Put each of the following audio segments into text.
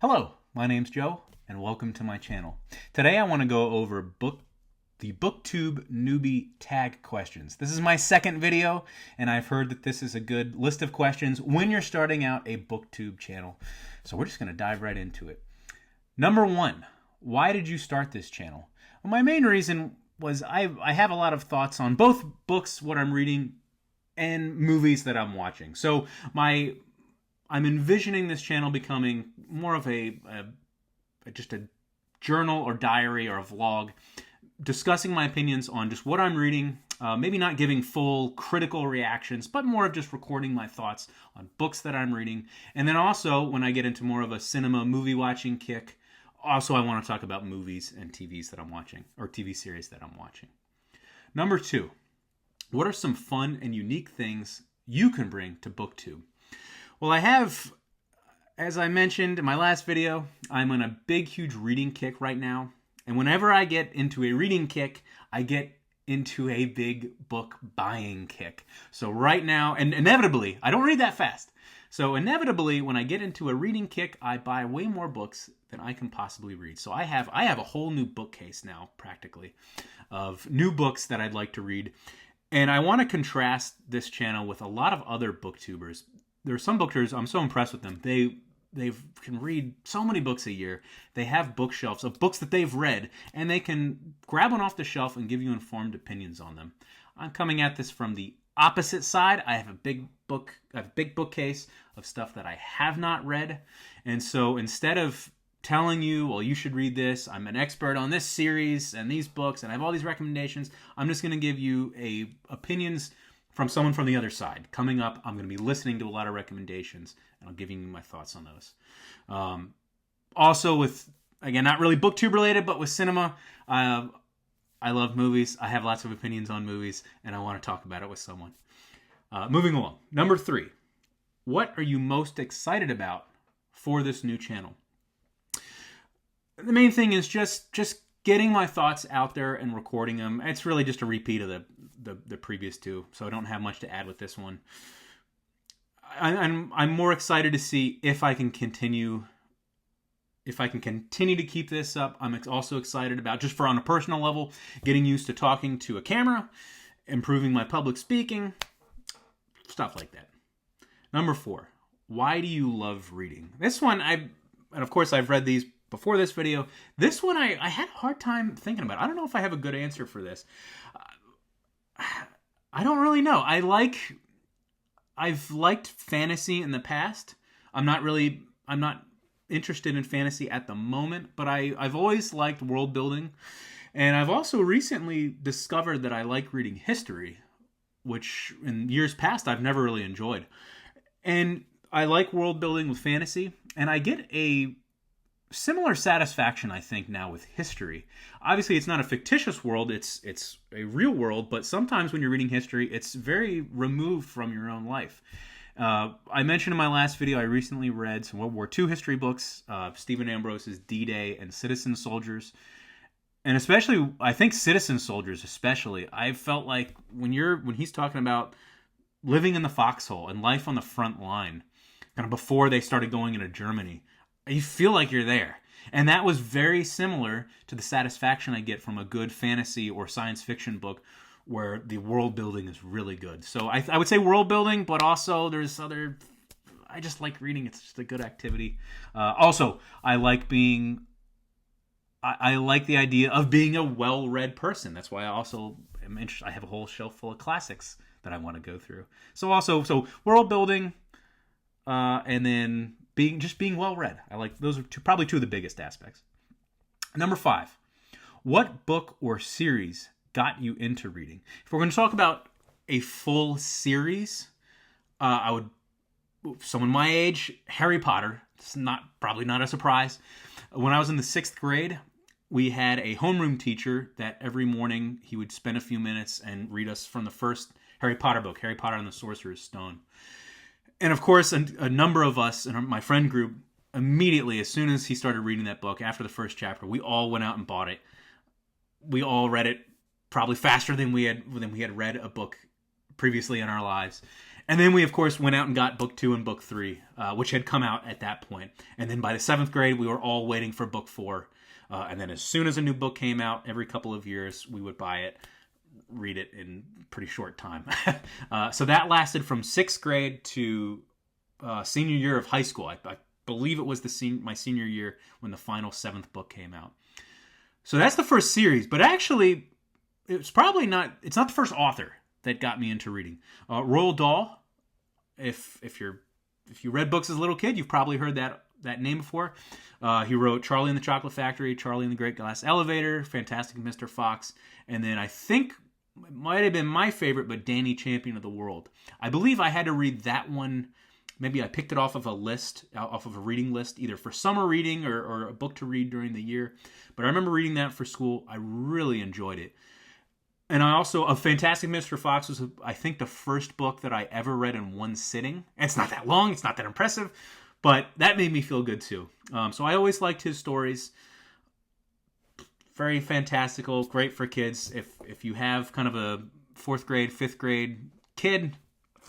Hello, my name's Joe, and welcome to my channel. Today I want to go over the Booktube Newbie tag questions. This is my second video, and I've heard that this is a good list of questions when you're starting out a Booktube channel. So we're just going to dive right into it. Number one, why did you start this channel? Well, my main reason was I have a lot of thoughts on both books, what I'm reading, and movies that I'm watching. So I'm envisioning this channel becoming more of just a journal or diary or a vlog, discussing my opinions on just what I'm reading, maybe not giving full critical reactions, but more of just recording my thoughts on books that I'm reading. And then also, when I get into more of a cinema movie watching kick, also I want to talk about movies and TVs that I'm watching, or TV series that I'm watching. Number two, what are some fun and unique things you can bring to BookTube? Well, I have, as I mentioned in my last video, I'm on a big, huge reading kick right now. And whenever I get into a reading kick, I get into a big book buying kick. So right now, and inevitably, I don't read that fast. So inevitably, when I get into a reading kick, I buy way more books than I can possibly read. So I have a whole new bookcase now, practically, of new books that I'd like to read. And I want to contrast this channel with a lot of other booktubers. There are some booktubers, I'm so impressed with them. They can read so many books a year. They have bookshelves of books that they've read, and they can grab one off the shelf and give you informed opinions on them. I'm coming at this from the opposite side. I have a big bookcase of stuff that I have not read. And so instead of telling you, well, you should read this, I'm an expert on this series and these books, and I have all these recommendations, I'm just going to give you opinions from someone from the other side. Coming up, I'm going to be listening to a lot of recommendations, and I'll give you my thoughts on those. Also with, again, not really booktube related, but with cinema, I love movies. I have lots of opinions on movies, and I want to talk about it with someone. Moving along. Number three, what are you most excited about for this new channel? The main thing is just getting my thoughts out there and recording them. It's really just a repeat of the previous two, so I don't have much to add with this one. I'm more excited to see if I can continue to keep this up. I'm also excited about, just on a personal level, getting used to talking to a camera, improving my public speaking, stuff like that. Number four, why do you love reading? This one, and of course I've read these before this video. This one I had a hard time thinking about. I don't know if I have a good answer for this. I don't really know. I've liked fantasy in the past. I'm not interested in fantasy at the moment, but I've always liked world building. And I've also recently discovered that I like reading history, which in years past I've never really enjoyed. And I like world building with fantasy, and I get a similar satisfaction, I think, now with history. Obviously, it's not a fictitious world, it's a real world, but sometimes when you're reading history, it's very removed from your own life. I mentioned in my last video, I recently read some World War II history books, Stephen Ambrose's D-Day and Citizen Soldiers. And especially, I think Citizen Soldiers especially, I felt like when he's talking about living in the foxhole and life on the front line, kind of before they started going into Germany, you feel like you're there. And that was very similar to the satisfaction I get from a good fantasy or science fiction book where the world building is really good. So I would say world building, but also there's I just like reading. It's just a good activity. Also, I like the idea of being a well-read person. That's why I also am interested. I have a whole shelf full of classics that I want to go through. So world building, and then being well read. I like those are probably two of the biggest aspects. Number five, what book or series got you into reading? If we're going to talk about a full series, someone my age, Harry Potter. It's probably not a surprise. When I was in the 6th grade, we had a homeroom teacher that every morning he would spend a few minutes and read us from the first Harry Potter book, Harry Potter and the Sorcerer's Stone. And of course, a number of us in my friend group, immediately, as soon as he started reading that book, after the first chapter, we all went out and bought it. We all read it probably faster than we had read a book previously in our lives. And then we, of course, went out and got book 2 and book 3, which had come out at that point. And then by the 7th grade, we were all waiting for book 4. And then as soon as a new book came out, every couple of years, we would buy it, read it in pretty short time. So that lasted from 6th grade to senior year of high school. I believe it was my senior year when the final 7th book came out. So that's the first series. But actually, it's not the first author that got me into reading. Roald Dahl, if you read books as a little kid, you've probably heard that name before. He wrote Charlie and the Chocolate Factory, Charlie and the Great Glass Elevator, Fantastic Mr. Fox, and then I think it might have been my favorite, but Danny, Champion of the World. I believe I had to read that one. Maybe I picked it off of a reading list, either for summer reading or a book to read during the year. But I remember reading that for school. I really enjoyed it. And I also, A Fantastic Mr. Fox was, I think, the first book that I ever read in one sitting. And it's not that long, it's not that impressive, but that made me feel good too. So I always liked his stories. Very fantastical, great for kids. If you have kind of a 4th grade, 5th grade kid,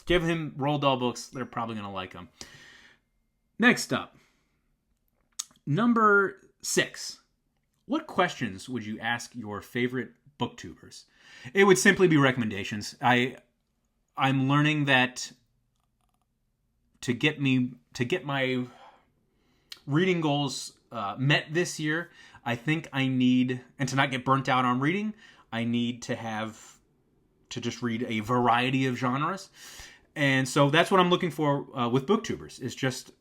give him Roald Dahl books. They're probably going to like them. Next up, number 6. What questions would you ask your favorite booktubers? It would simply be recommendations. I'm learning that to get my reading goals met this year, I think I need, and to not get burnt out on reading, I need to just read a variety of genres. And so that's what I'm looking for with booktubers, is just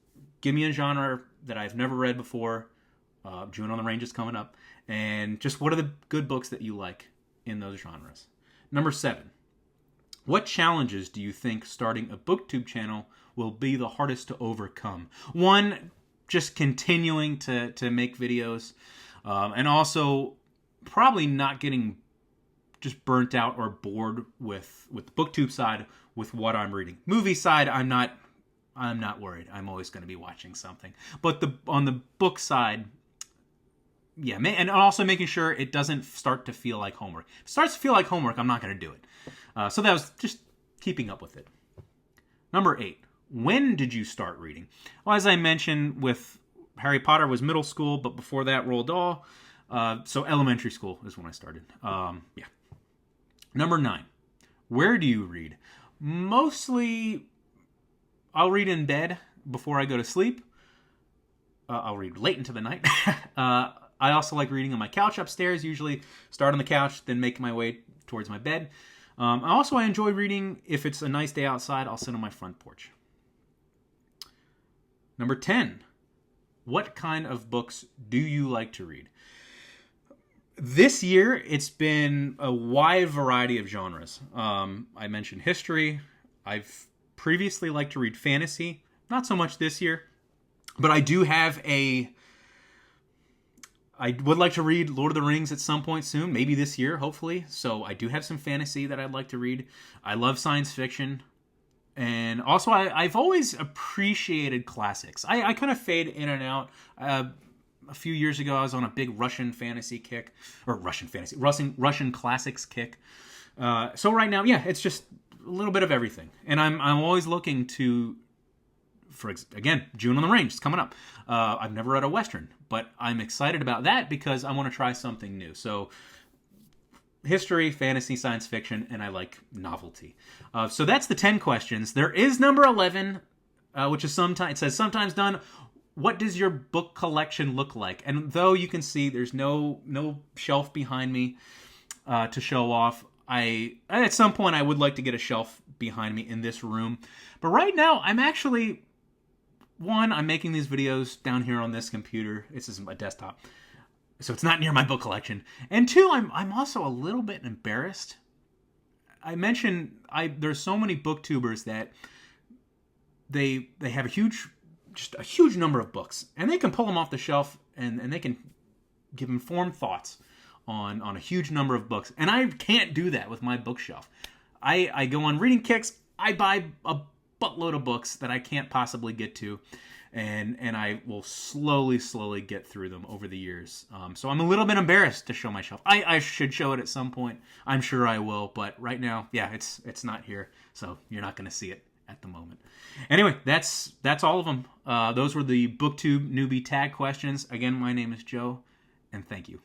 give me a genre that I've never read before. June on the Range is coming up. And just what are the good books that you like in those genres? Number 7. What challenges do you think starting a booktube channel will be the hardest to overcome? One, just continuing to make videos. And also probably not getting just burnt out or bored with the booktube side with what I'm reading. Movie side, I'm not worried. I'm always going to be watching something. But on the book side, yeah, and also making sure it doesn't start to feel like homework. If it starts to feel like homework, I'm not going to do it. So that was just keeping up with it. Number 8. When did you start reading? Well, as I mentioned, with Harry Potter was middle school, but before that, Roald Dahl. So elementary school is when I started. Yeah. Number 9. Where do you read? Mostly, I'll read in bed before I go to sleep. I'll read late into the night. I also like reading on my couch upstairs. Usually start on the couch, then make my way towards my bed. I enjoy reading. If it's a nice day outside, I'll sit on my front porch. Number 10. What kind of books do you like to read? This year, it's been a wide variety of genres. I mentioned history. I've previously liked to read fantasy. Not so much this year. But I do have I would like to read Lord of the Rings at some point soon. Maybe this year, hopefully. So I do have some fantasy that I'd like to read. I love science fiction. And also, I've always appreciated classics. I kind of fade in and out. A few years ago, I was on a big Russian fantasy kick. Or Russian classics kick. So right now, yeah, it's just a little bit of everything. And I'm always looking to, again, June on the Range is coming up. I've never read a Western, but I'm excited about that because I want to try something new. So history, fantasy, science fiction, and I like novelty. So that's the 10 questions. There is number 11, which is it says sometimes done. What does your book collection look like? And though you can see there's no shelf behind me to show off, at some point I would like to get a shelf behind me in this room. But right now I'm actually, I'm making these videos down here on this computer. This is my desktop. So it's not near my book collection. And 2, I'm also a little bit embarrassed. I mentioned there's so many booktubers that they have a huge number of books, and they can pull them off the shelf and they can give informed thoughts on a huge number of books. And I can't do that with my bookshelf. I go on reading kicks. I buy a buttload of books that I can't possibly get to. And I will slowly get through them over the years. So I'm a little bit embarrassed to show my shelf. I should show it at some point. I'm sure I will. But right now, yeah, it's not here. So you're not going to see it at the moment. Anyway, that's all of them. Those were the Booktube Newbie tag questions. Again, my name is Joe, and thank you.